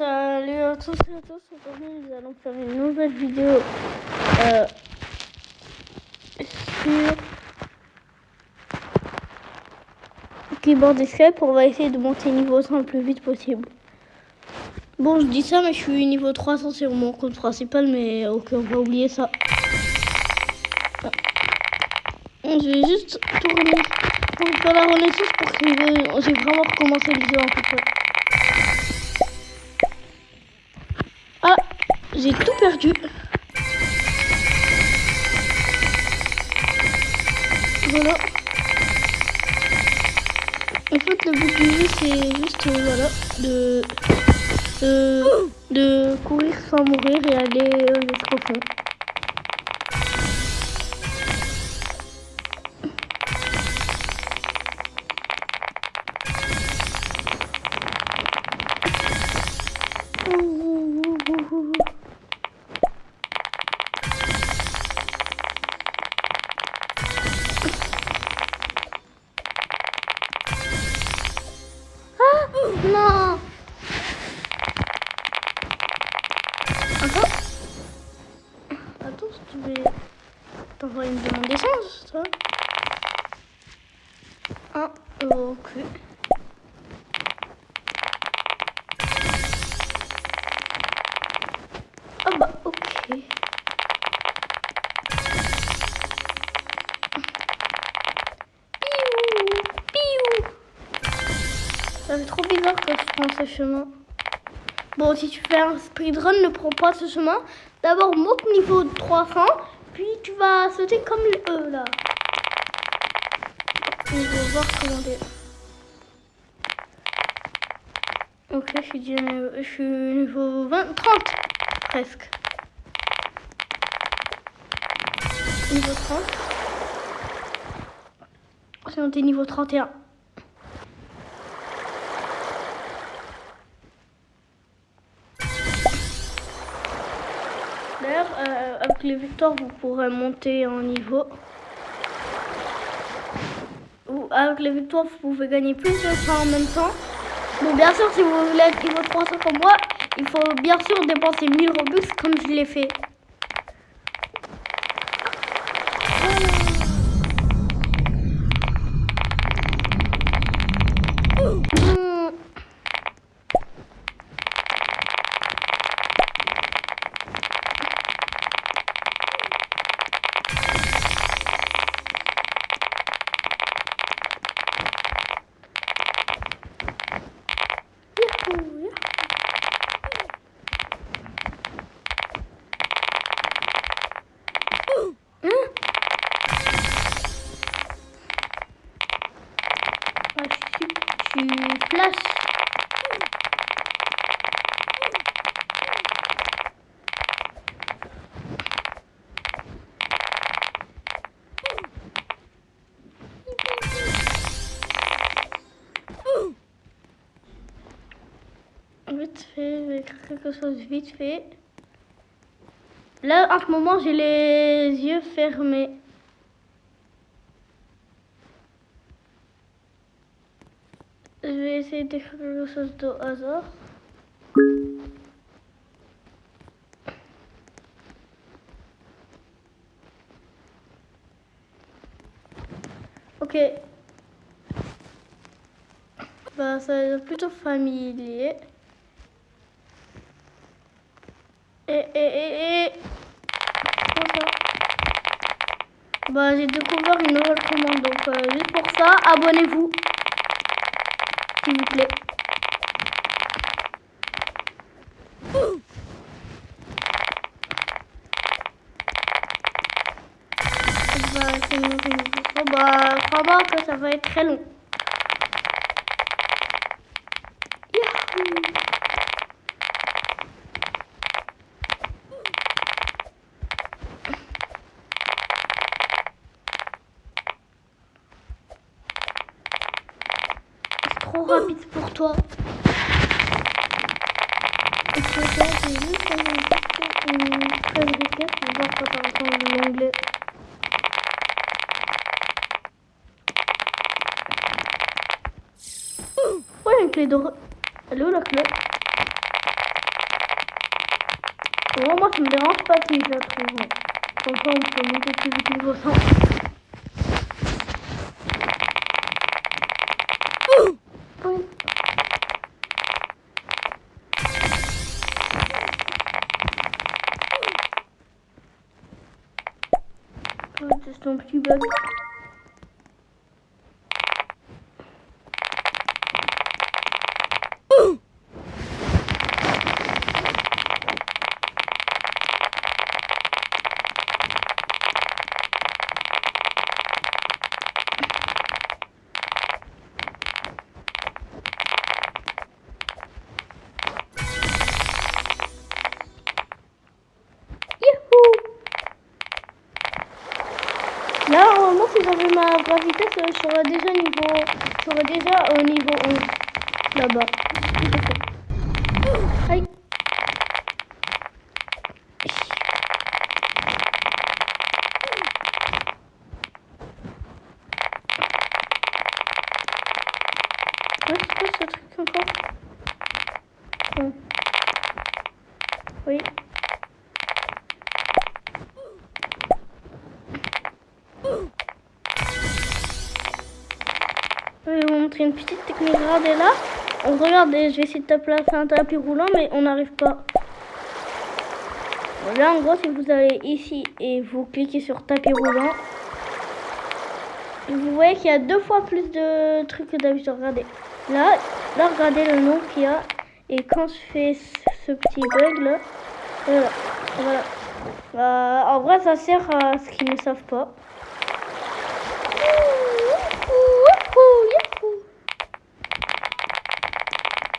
Salut à tous et à tous, aujourd'hui nous allons faire une nouvelle vidéo sur Keyboard Escape. On va essayer de monter niveau 100 le plus vite possible. Bon, je dis ça, mais je suis niveau 300 sur mon compte principal, mais ok, on va oublier ça. Je vais juste tourner pour faire la renaissance pour que j'ai vraiment recommencé le jeu en fait. Ah, j'ai tout perdu. Voilà. En fait, le but du jeu, c'est juste voilà, de courir sans mourir et aller jusqu'au fond. Non. Attends, si tu veux... T'envoies une demande d'essence, toi. Ah, ok. Ah bah, ok. Piou. Ça fait trop bizarre que je prends ce chemin. Bon, si tu fais un speedrun, ne prends pas ce chemin. D'abord, monte niveau 300, puis tu vas sauter comme le E, là. On va voir comment dire. Ok, je suis niveau 20, 30, presque. Niveau 30. C'est monté niveau 31. D'ailleurs, avec les victoires, vous pourrez monter en niveau. Ou avec les victoires, vous pouvez gagner plus de points en même temps. Bon, bien sûr, si vous voulez être niveau 300 comme moi, il faut bien sûr dépenser 1000 Robux comme je l'ai fait. Tu flashes. Vite fait, je vais écrire quelque chose vite fait. Là, en ce moment, j'ai les yeux fermés. Je vais essayer d'écrire quelque chose de hasard. Ok. Bah, ça va être plutôt familier. Et... Bah, j'ai découvert une nouvelle commande, donc juste pour ça, abonnez-vous, s'il vous plaît. Bah, crois-moi que ça va être très long. C'est trop rapide pour toi. Je vais juste faire une phrase récap pour voir quand tu entends l'anglais. Ouais, une clé d'or. Elle est où la clé? Bon, moi, ça me dérange pas si je la trouve. Comme ça, on peut monter plus vite niveau 100. Oui. Je vais tester un petit bug. Là, normalement, si j'avais ma vraie vitesse, je serais déjà au niveau 11. Là-bas. Aïe. Ouais, c'est quoi ce truc encore? Bon. Oui. Je vais vous montrer une petite technique. Regardez là. On regarde, je vais essayer de placer un tapis roulant, mais on n'arrive pas. Là, en gros, si vous allez ici et vous cliquez sur tapis roulant, vous voyez qu'il y a 2 fois plus de trucs que d'habitude. Regardez. Là, regardez le nom qu'il y a. Et quand je fais ce petit bug là, voilà. En vrai, ça sert à ce qu'ils ne savent pas.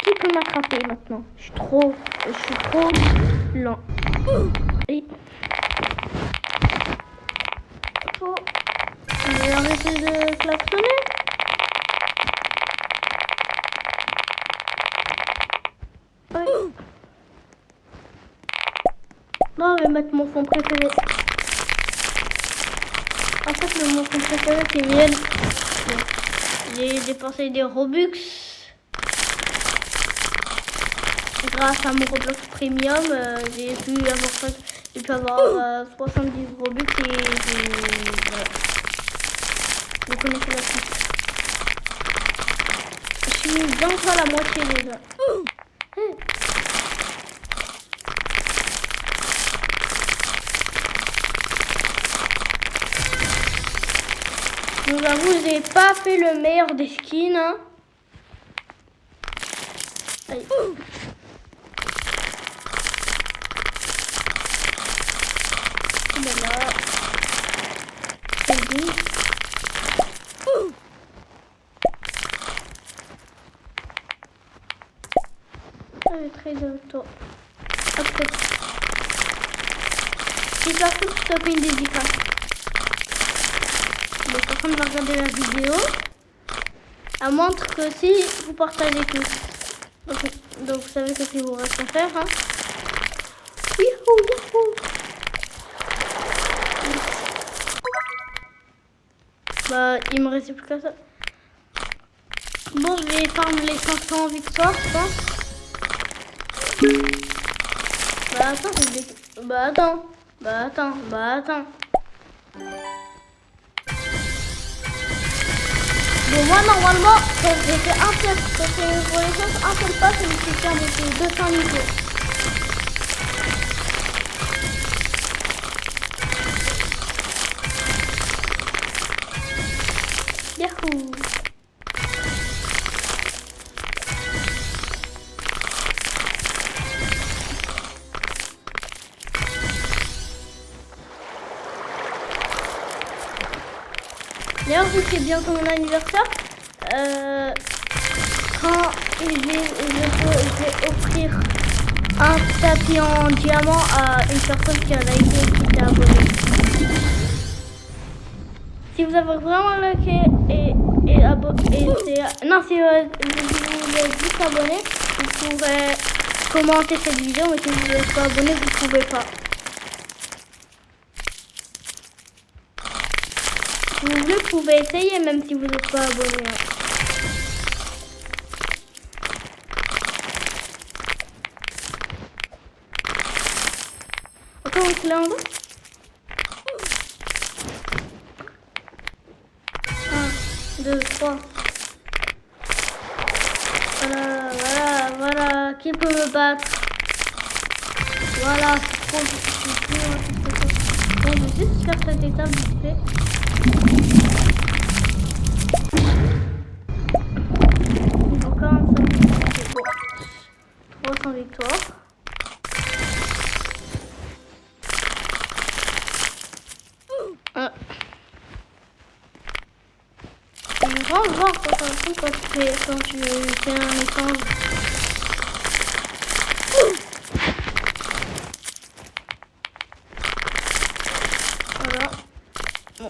Qui peut m'attraper maintenant? Je suis trop lent. Et je vais arrêter de klaxonner. Ouais. Non, je vais mettre mon son préféré. En fait, mon son préféré, c'est miel. J'ai dépensé des Robux grâce à mon Roblox Premium. J'ai pu avoir 70 Robux et voilà. Vous connaissez la suite. Je suis bientôt à la moitié déjà. Donc j'avoue, j'ai pas fait le meilleur des skins. Hein. Allez. Voilà. C'est bon. Allez, très bientôt. Après. Si ça fout, je te fais une dédicace. Donc, personne va regarder la vidéo. Elle montre que si vous partagez tous. Donc vous savez ce qu'il vous reste à faire. Hein. Bah, il me reste plus que ça. Bon, je vais farm les 500 victoires, je pense. Bah, attends, Bah, attends. Bon, moi, normalement, j'ai fait un seul pass et je me suis fait monter 200 niveaux. Yahoo! D'ailleurs, vu que c'est bientôt mon anniversaire, quand je vais offrir un tapis en diamant à une personne qui a liké et qui s'est abonnée. Si vous avez vraiment liké si vous êtes juste abonné, vous pouvez commenter cette vidéo, mais si vous n'êtes pas abonné, vous ne pouvez pas. Si vous voulez, vous pouvez essayer même si vous n'êtes pas abonné. Encore un clé en bas. 1, 2, 3. Voilà. Qui peut me battre? Voilà, c'est trop difficile. Bon, je vais juste faire cette étape vite fait. Niveau 45. C'est bon. 300 victoires. C'est grand voir quand tu fais un échange. Voilà. Bon.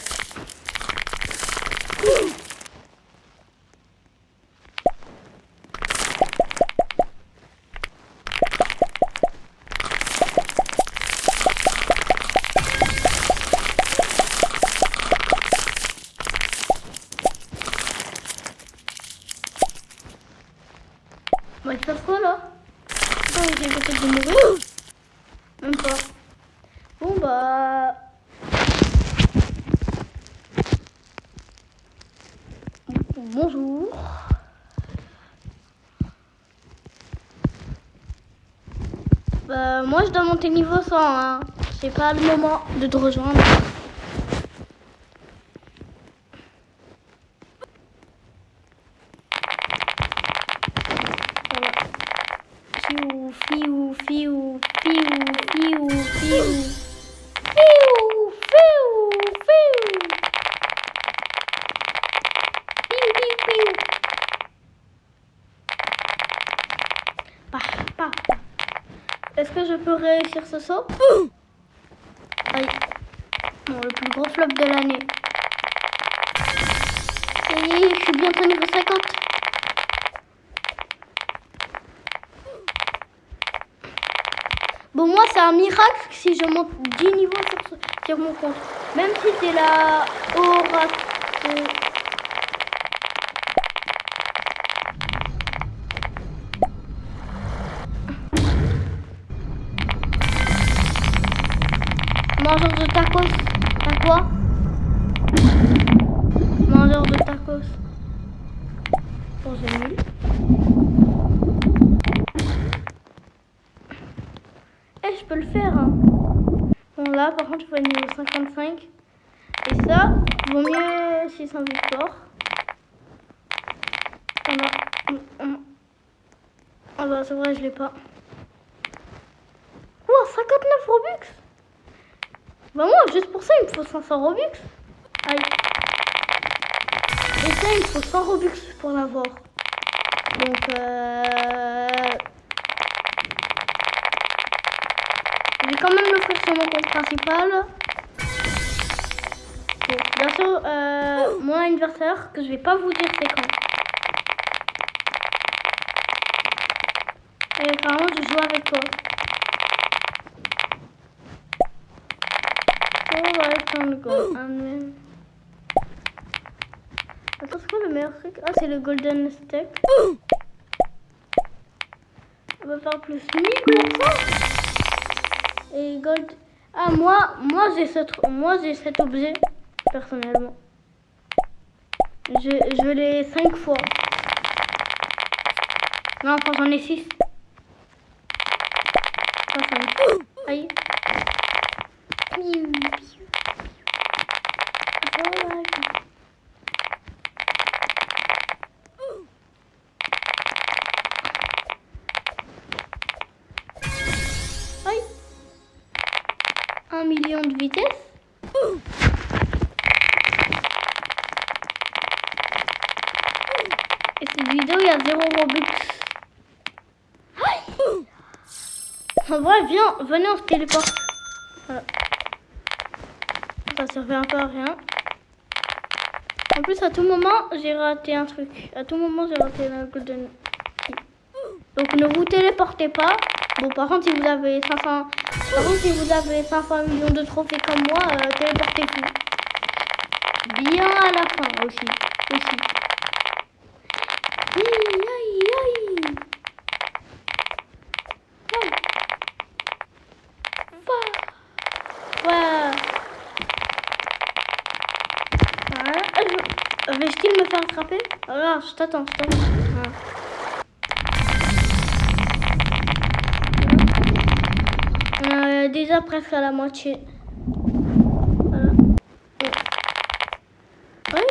Bah, il se passe quoi là? Attends, j'ai peut-être de mourir. Même pas. Bon bah. Bonjour. Bah, moi je dois monter niveau 100, hein. C'est pas le moment de te rejoindre. Voilà. Fiou, fiou, fiou, fiou, fiou, fiou. Fiou, fiou, fiou. Fiou, fiou, fiou. Bah. Est-ce que je peux réussir ce saut? Aïe. Bon, le plus gros flop de l'année. Ça y est, je suis bientôt niveau 50. Bon, moi, c'est un miracle si je monte 10 niveaux sur mon compte. Même si c'est la oracle. Mangeur de tacos. T'as quoi? Mangeur de tacos. Bon, j'ai nul. Eh, je peux le faire, hein. Bon, là, par contre, il faut être niveau 55. Et ça, vaut mieux 600 victoires. Ah bah, c'est vrai, je l'ai pas. Ouah, 59 Robux. Bah moi, juste pour ça, il me faut 500 Robux. Aïe. Et ça, il me faut 100 Robux pour l'avoir. Donc, je vais quand même le faire sur mon compte principal. Bon, bien sûr, mon anniversaire, que je vais pas vous dire c'est quand. Et apparemment, je joue avec toi. Alright, time to go. Attends, c'est quoi le meilleur truc? Ah, c'est le golden steak. On va faire plus 1000%. Et gold. Ah, moi j'ai cet objet, personnellement. Je l'ai 5 fois. Non, enfin, j'en ai 6. Aïe. Aïe. 1 million de vitesse. Et cette vidéo, il y a 0 Robux. Aïe. En vrai, venez, on se téléporte. Voilà. Ça servait un peu à rien. En plus, à tout moment, j'ai raté un truc. À tout moment, j'ai raté la golden key. Donc, ne vous téléportez pas. Bon, par contre, si vous avez 500 millions de trophées comme moi, téléportez-vous. Bien à la fin aussi. Aïe, aïe, aïe. Aïe. Vais-je me faire attraper? Alors, je t'attends. Voilà. On est déjà presque à la moitié. Voilà. Oui.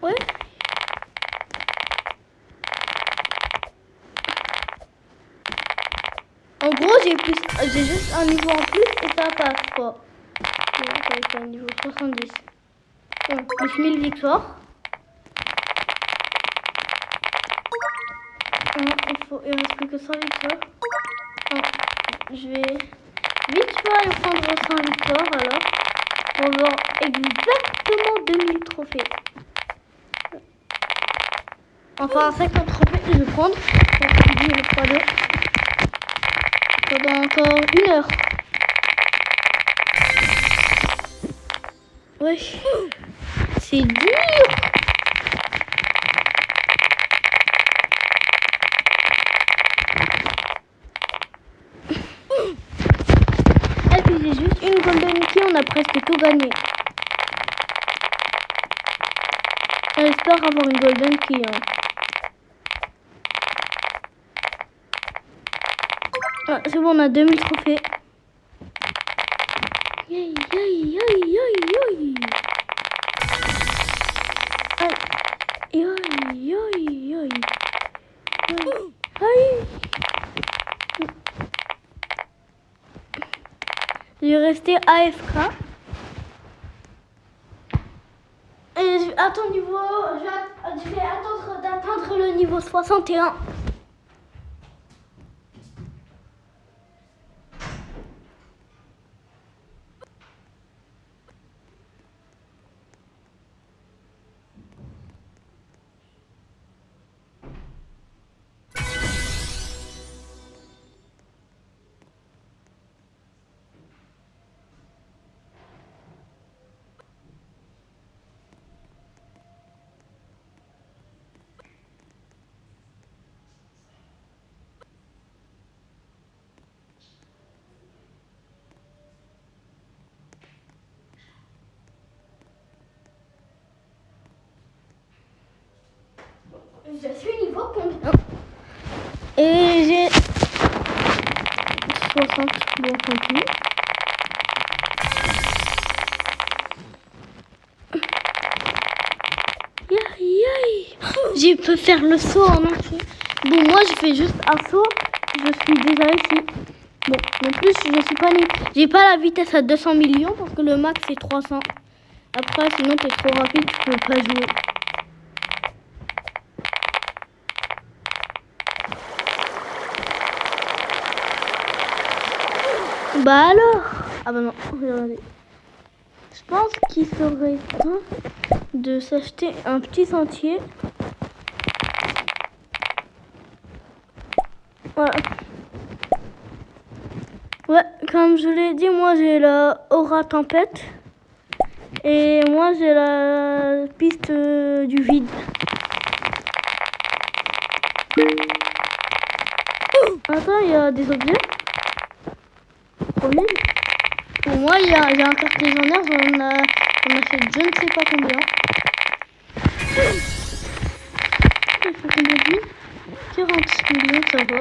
Oui. En gros, j'ai juste un niveau en plus et ça passe pas. C'est un niveau 70. Bon, plus 1000 victoires. Il reste plus que 100 victoires. Je vais vite aller prendre 100 victoires alors. Pour avoir exactement 2000 trophées. Enfin, 50 trophées que je vais prendre. Pendant encore 1 heure. Wesh. C'est dur. Et puis j'ai juste une golden key, on a presque tout gagné. J'espère avoir une golden key. Hein. Ah, c'est bon, on a 2000 trophées. Aïe, aïe, aïe, aïe, aïe. Aïe, aïe, aïe, aïe. Aïe. Je vais rester AFK. Et à ton niveau, je vais attendre d'atteindre le niveau 61. Je suis niveau combien? Et j'ai 60. Bon, on continue. Je peux faire le saut en entier. Bon, moi, je fais juste un saut. Je suis déjà ici. Bon, en plus, je suis pas nul. J'ai pas la vitesse à 200 millions parce que le max, c'est 300. Après, sinon, t'es trop rapide, tu peux pas jouer. Bah alors. Ah bah non, regardez. Je pense qu'il serait temps de s'acheter un petit sentier. Voilà. Ouais, comme je l'ai dit, moi j'ai la aura tempête. Et moi j'ai la piste du vide. Attends, il y a des objets. Premier. Pour moi, j'ai un cartésiaire, on a fait je ne sais pas combien. Il faut combien de vie? 40 millions, ça va.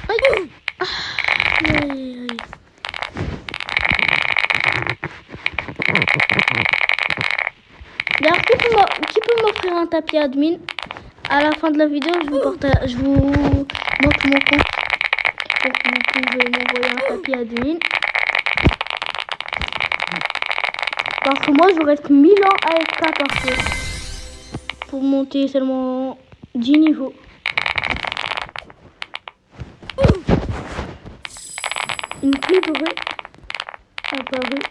Aïe. Aïe, aïe. D'ailleurs, qui peut m'offrir un tapis admin? À la fin de la vidéo, je vous montre mon compte. Pour que vous pouvez m'envoyer un tapis admin. Parce que moi, je reste 1000 ans AFK parce que pour monter seulement 10 niveaux. Une clé dorée apparue.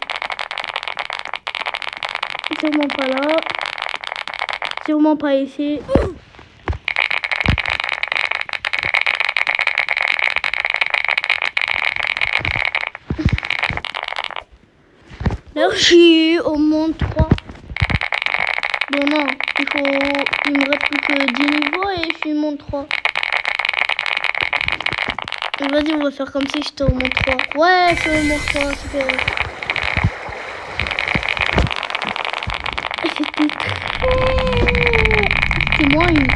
Sûrement pas là. Sûrement pas ici. Là, je suis au monde 3. Bon, non, il me reste plus que 10 niveaux et je suis monde 3. Vas-y, on va faire comme si j'étais au moins 3. Ouais, c'est au moins 3, super. C'était moins une.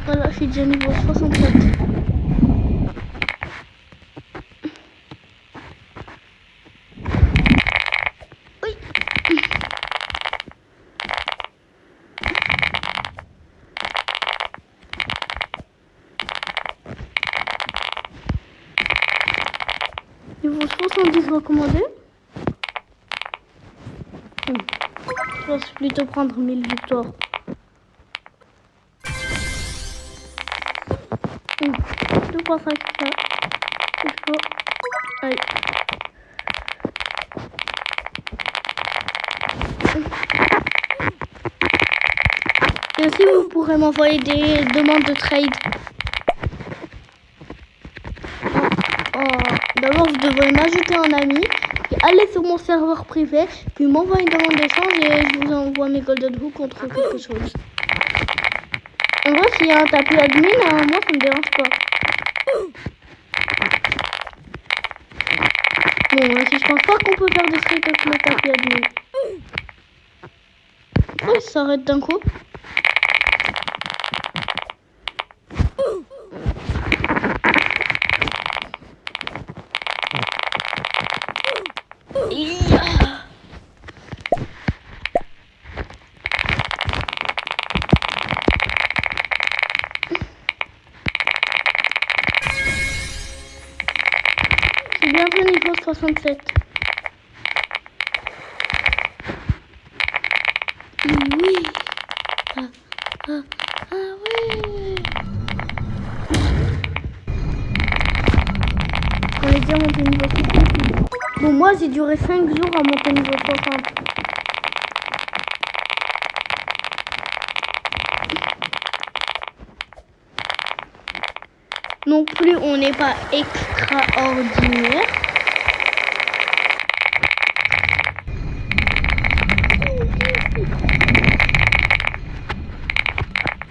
Voilà, je suis déjà niveau 67. Oui. Niveau 70 recommandé. Je pense plutôt prendre 1000 victoires. 2,5 là. Allez. Et aussi, vous pourrez m'envoyer des demandes de trade. D'abord, vous devrez m'ajouter en ami, puis aller sur mon serveur privé, puis m'envoyer une demande d'échange et je vous envoie mes golden hook contre quelque chose. En vrai, s'il y a un tapis admin, moi ça me dérange pas. Bon, si je pense pas qu'on peut faire des trucs avec le tapis admin. Pourquoi il s'arrête d'un coup? C'est bientôt niveau 67. Oui. Oui. On est déjà monté niveau 60. Bon, moi j'ai duré 5 jours à monter niveau 60. Non plus, on n'est pas extraordinaire.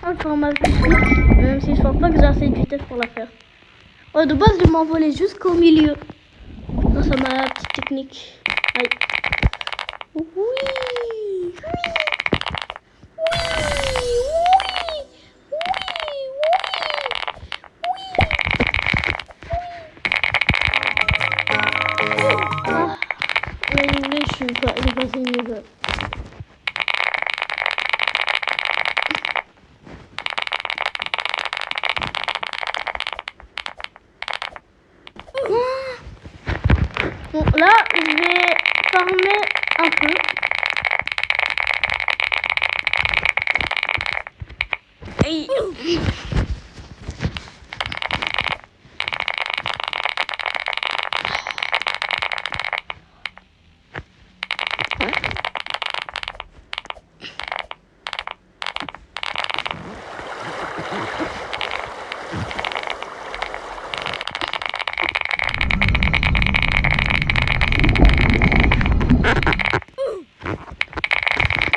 Encore mal technique, même si je pense pas que j'ai assez de vitesse pour la faire. Oh, de base, je m'envolais jusqu'au milieu. Grâce à ma petite technique. Aïe. Oui. Je suis pas, j'ai passé une niveau. Bon, là, je vais farmer un peu. Aïe.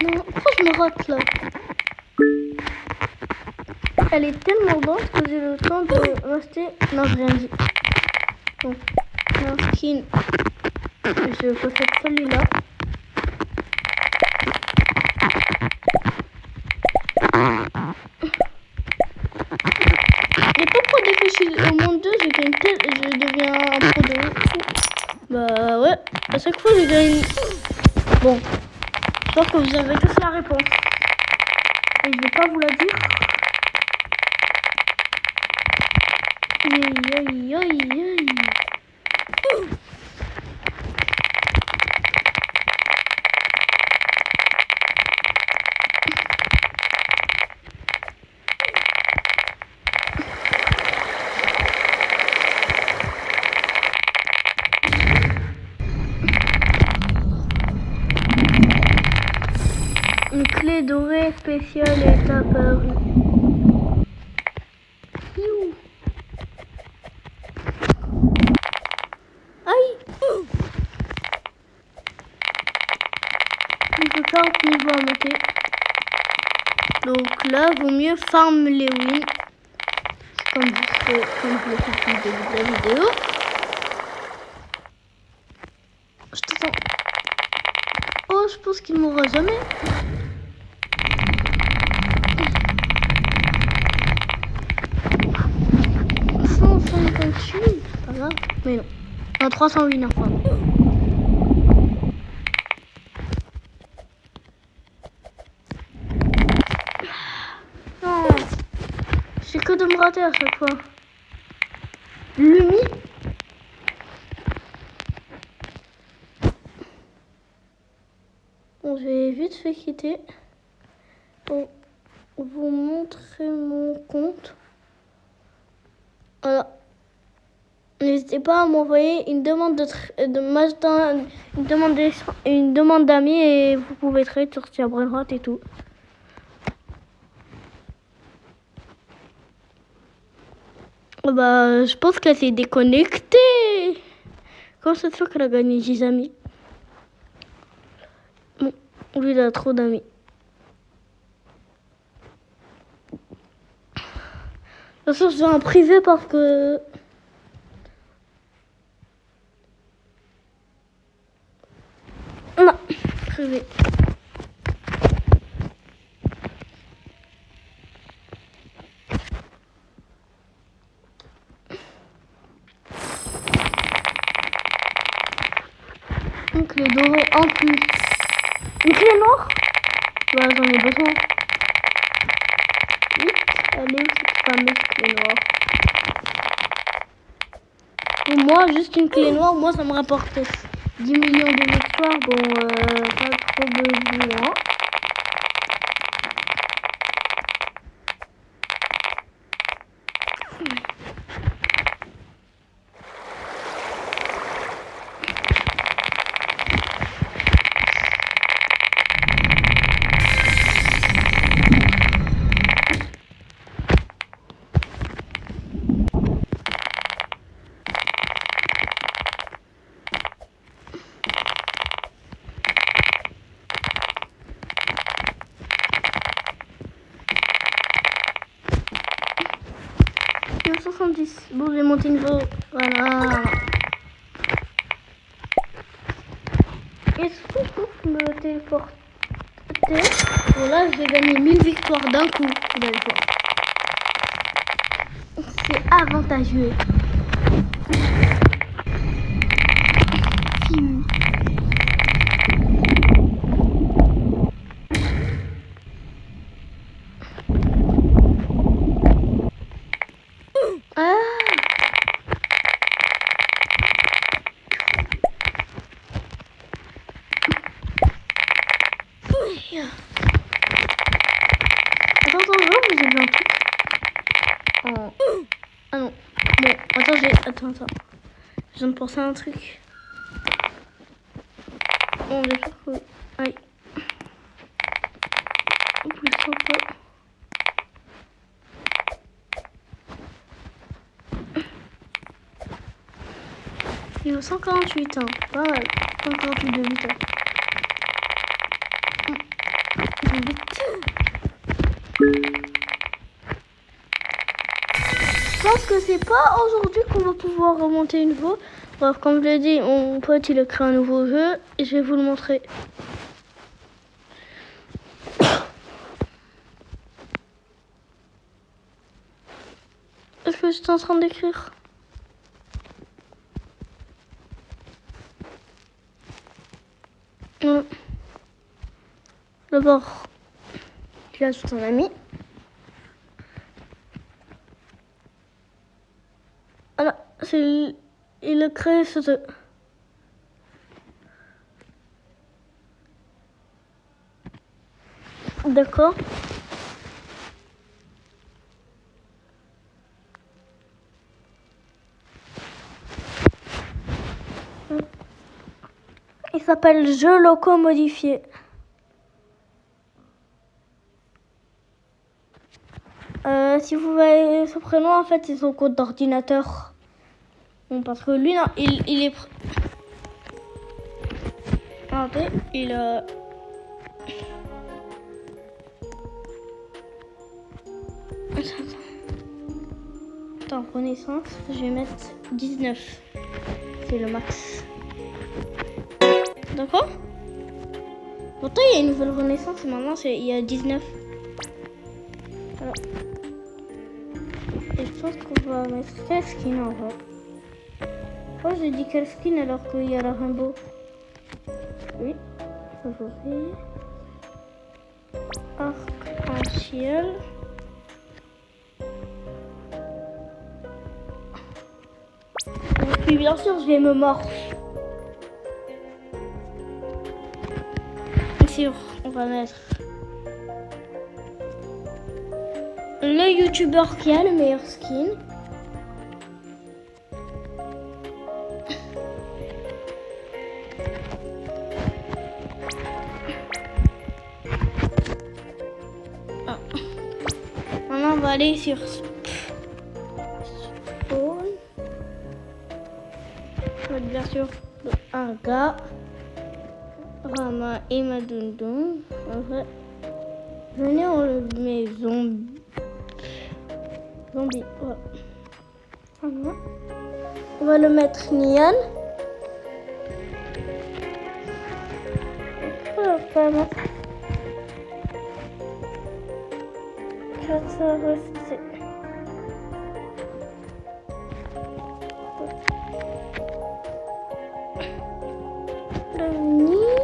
Non, pourquoi je me rate là? Elle est tellement dense que j'ai le temps de rester. Non, j'ai rien dit. Donc, un skin. Je possède celui-là. Et pourquoi dès que je suis au monde 2, je deviens un pro de ouf? Bah ouais, à chaque fois je gagne. Bon, je pense que vous avez tous la réponse. Et je vais pas vous la dire. Aïe, aïe, aïe, aïe. Une clé dorée spéciale est apparue. Aïe! Il faut 40 niveaux à monter. Donc là, vaut mieux farm les wins. comme je le fais depuis le début de la vidéo. Je t'attends. Oh, je pense qu'il mourra jamais. 158, pas grave. Mais non. Non, 308 enfin. Non. C'est que de me rater à chaque fois. Lumi. Bon, je vais vite fait quitter pour vous montrer mon compte. Voilà. N'hésitez pas à m'envoyer une demande une demande d'amis et vous pouvez trade sur Brainrot et tout. Bah, je pense qu'elle s'est déconnectée. Comment ça se fait qu'elle a gagné 10 amis? Bon, lui, il a trop d'amis. De toute façon, je vais en privé parce que... Non, privé. Une clé dorée en plus. Une clé noire? Bah, j'en ai besoin. Vite, allez, cette fameuse clé noire. Pour moi, juste une clé noire, moi, ça me rapporte 10 millions de victoires. Bon, pas trop besoin. Bon, je vais monter niveau. Voilà. Est-ce que je peux me téléporter? Bon, là, j'ai gagné 1000 victoires d'un coup. Vous allez voir. C'est avantageux. Attends, j'ai vu un truc. Oh. Ah non. Bon, attends. Je viens de penser à un truc. Bon, j'espère que... Aïe. Plus sympa. Il est 148, hein. Pas mal. 148 de 8 ans. Je pense que c'est pas aujourd'hui qu'on va pouvoir remonter une fois. Bref, comme je l'ai dit, mon pote il a créé un nouveau jeu et je vais vous le montrer. Est-ce que j'étais en train d'écrire? D'abord, tu as son ami. Voilà, il a créé ce jeu. D'accord. Il s'appelle Jeux locaux modifiés. Si vous voyez ce prénom, en fait, c'est son code d'ordinateur. Bon, parce que lui, non, il est... Attendez, il a... Attends, renaissance, je vais mettre 19. C'est le max. D'accord? Pourtant, il y a une nouvelle renaissance et maintenant, il y a 19. Voilà. Et je pense qu'on va mettre quel skin en vrai. Pourquoi j'ai dit quel skin alors qu'il y a la rainbow? Oui, favori. Arc-en-ciel. Et puis bien sûr, je vais me mordre. Bien sûr, on va mettre le youtubeur qui a le meilleur skin. Ah. Maintenant, on va aller sur Spawn. Bien sûr, un gars. Rama et Madundun. Venez, on met zombie. Zombie, voilà. On va le mettre Nian. Alors, pas mettre. Ça reste. Le nid.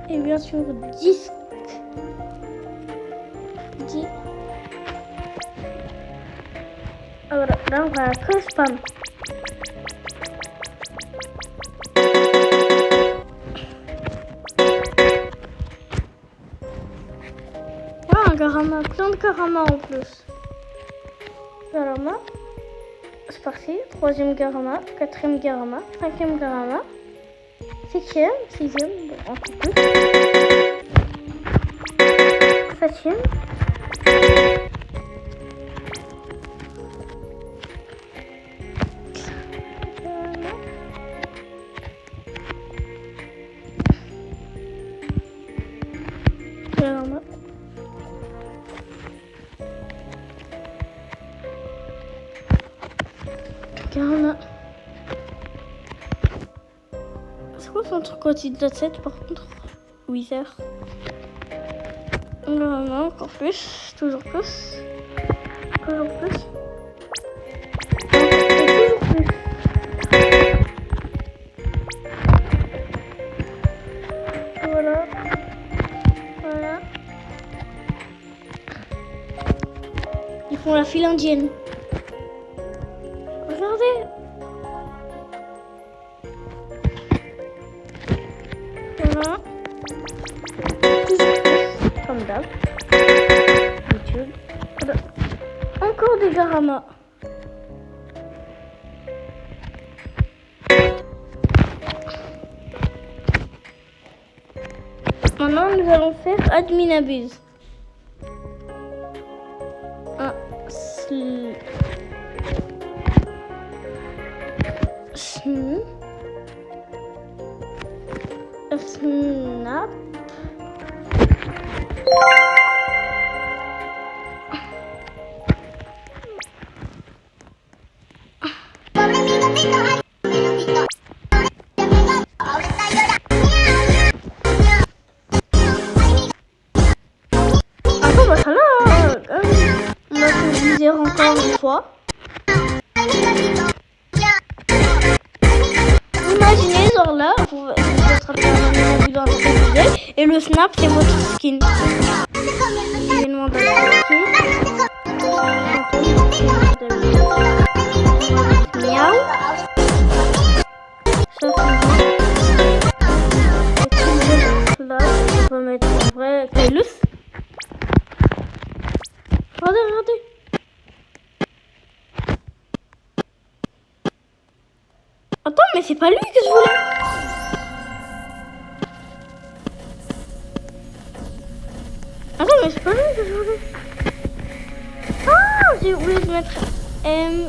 Et bien sûr, disque. Alors, là, on va que spam. Ah, un Garama, plein de Garama en plus. Garama, c'est parti. 3e Garama, 4e Garama, 5e Garama, 6e, 6e, bon, un peu plus. 7e. C'est quoi son truc au-dessus de la tête par contre? Wither. Vraiment, encore plus, toujours plus. Toujours plus. Et toujours plus. Voilà. Voilà. Ils font la file indienne. Regardez. Voilà. Comme d'hab. YouTube. Voilà. Encore des Garama. Maintenant, nous allons faire Admin Abuse. Un snap. Attends, bah ça là, on va utiliser encore une fois. Imaginez, genre là, vous attrapez un ami dans le sujet et le snap c'est votre skin. Événement d'attaquer. Miaou. Ça c'est là, on va mettre en vrai Kailus. Regardez, regardez. Attends, mais c'est pas lui que je voulais. Attends, mais c'est pas lui que je voulais. Ah, j'ai oublié de mettre M.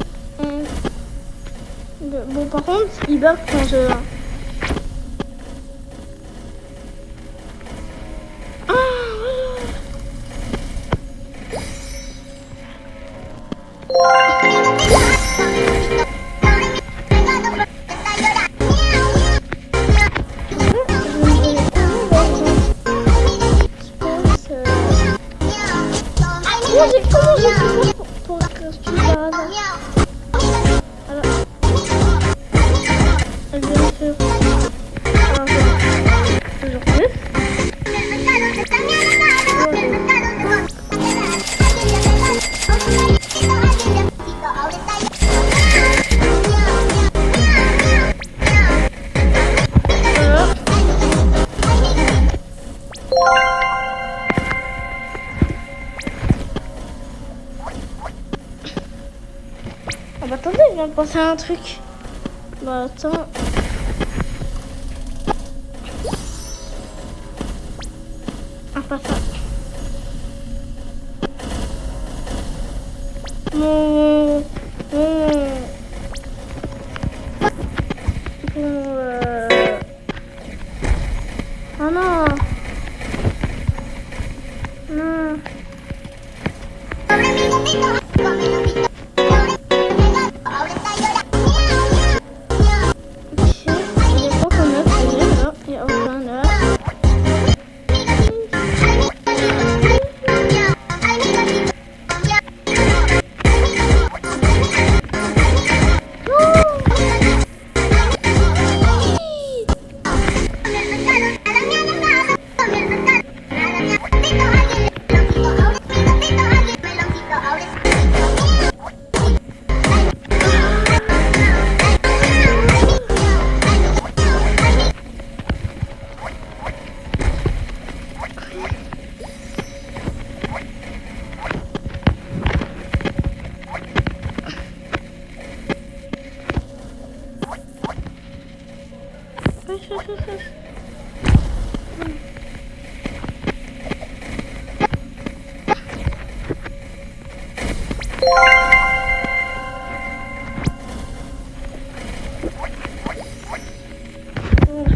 Bon, par contre, il bug quand je... Ah, voilà. je suis pour costume par hasard. Alors, bien sûr. Alors, toujours plus. Ah bah attendez, je viens de penser à un truc. Bah attends. Ah pas ça. Mon... Oh non. Non.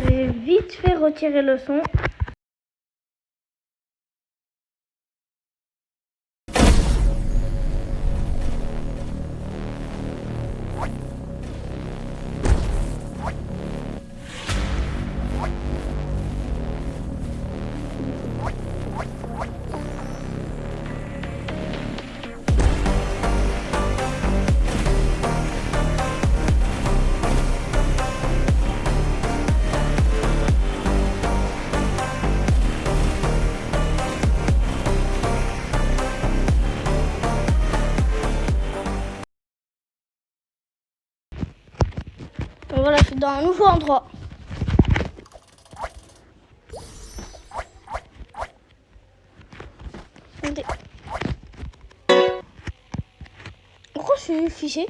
J'ai vite fait retirer le son. Et voilà, je suis dans un nouveau endroit. Attendez. Pourquoi je suis fiché?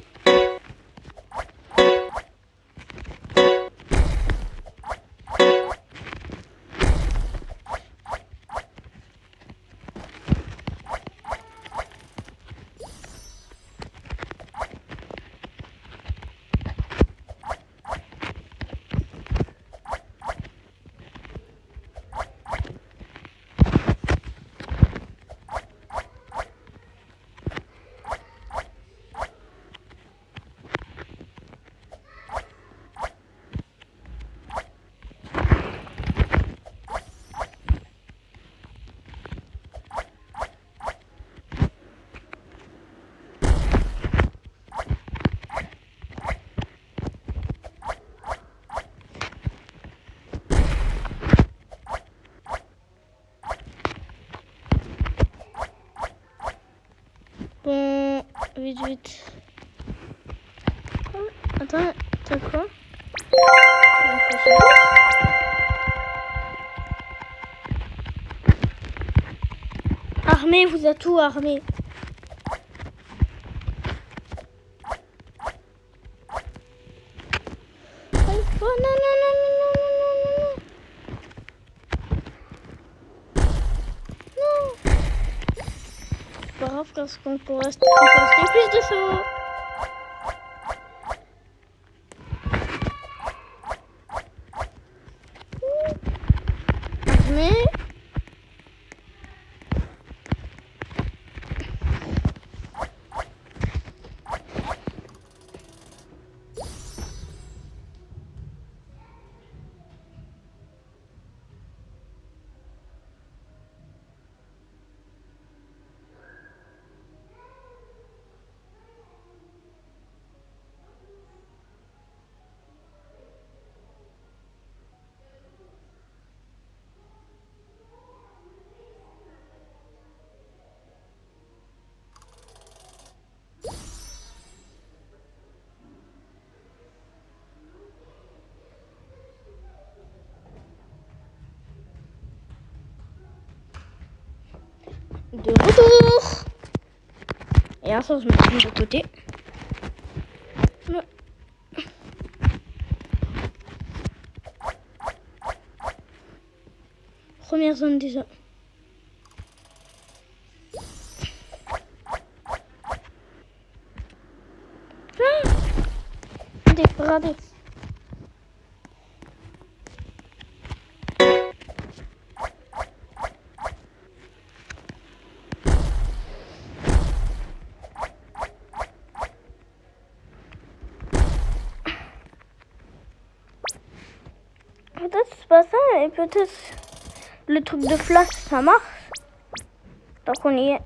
Bon, vite, vite. Attends, t'as quoi? Armé, vous êtes tout armé. Oh non, non, non, non, non, non, non, non. C'est pas grave parce qu'on peut rester plus de sauts. Armé. De retour. Et un sens, je me suis mis de côté. Première zone déjà. Regardez. Peut-être c'est pas ça, et peut-être le truc de flash ça marche. Donc on y est.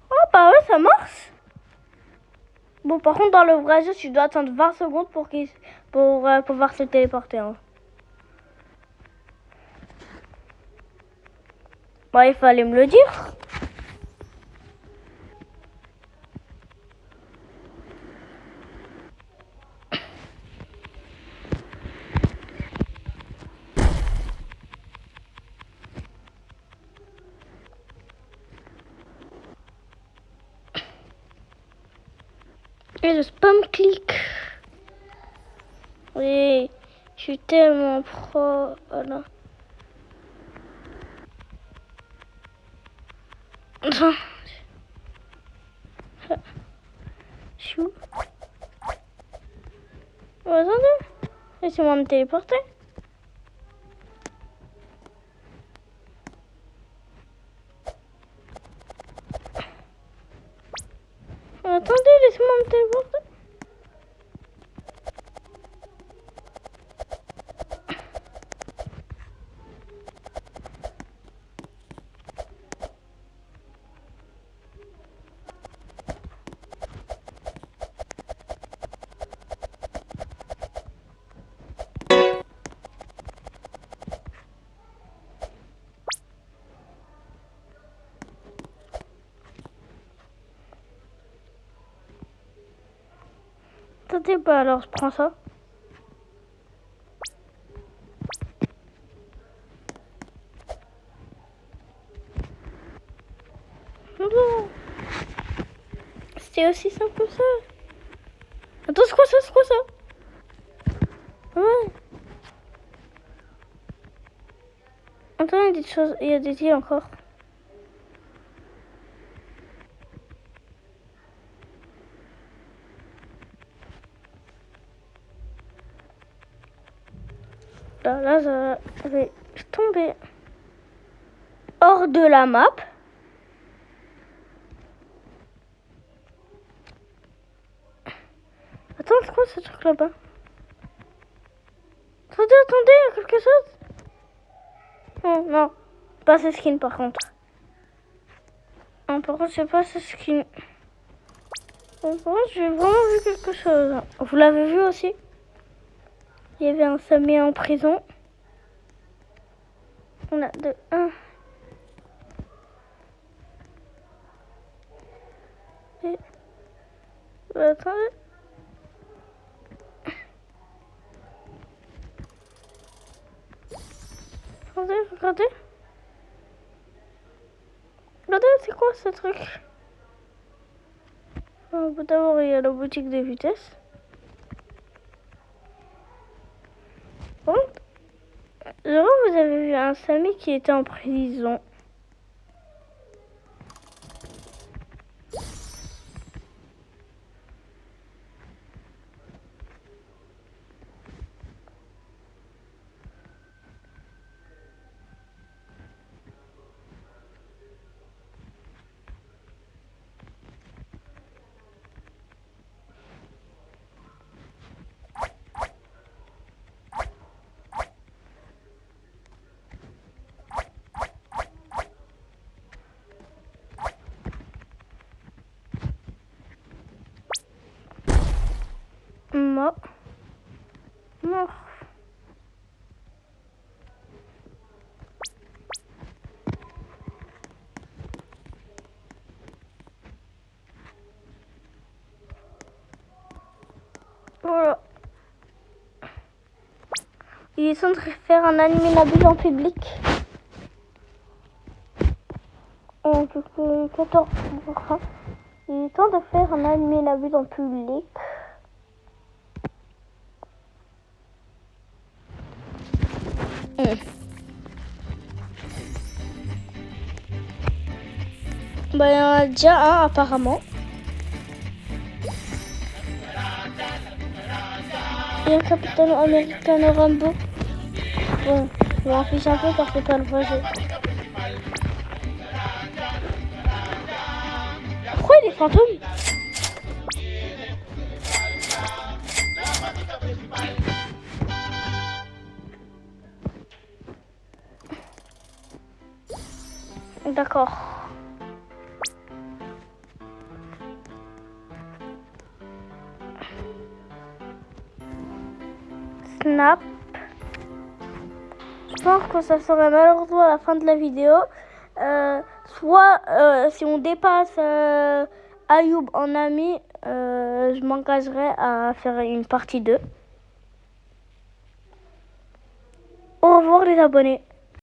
Oh bah ouais, ça marche. Bon, par contre dans le vrai jeu tu dois attendre 20 secondes pour pouvoir se téléporter. Hein. Bah il fallait me le dire. Et le spam clic. Oui, je suis tellement pro. Voilà. Chou. Oh, attendez. Laissez-moi me téléporter. Attendez, laissez-moi me téléporter. Attendez, bah alors je prends ça. Non. C'était aussi simple que ça. Attends, c'est quoi ça? C'est quoi ça? Ouais. Attends, il y a des choses, il y a des îles encore. Là, je vais tomber hors de la map. Attends, c'est quoi ce truc là-bas? Attendez, il y a quelque chose? Non, non, pas ce skin par contre. Non, par contre, c'est pas ce skin. Par contre, j'ai vraiment vu quelque chose. Vous l'avez vu aussi? Il y avait un Samé en prison. On a de 1. Et... attendez. Regardez. Regardez, c'est quoi ce truc? D'abord, il y a la boutique de vitesse. Bon, vous avez vu un Samy qui était en prison. Mort. Voilà. Il est censé faire un animé Nabil en public. sont 14 jours. Il est temps de faire un animé la vue en public. Bah, il y en a déjà un apparemment. Et un Capitaine Américain Rambo. Bon, je m'en fiche un peu parce que c'est pas le vrai jeu. Pourquoi il est fantôme? D'accord. Snap. Je pense que ça serait malheureusement la fin de la vidéo. Soit si on dépasse Ayoub en ami, je m'engagerai à faire une partie 2. Au revoir les abonnés.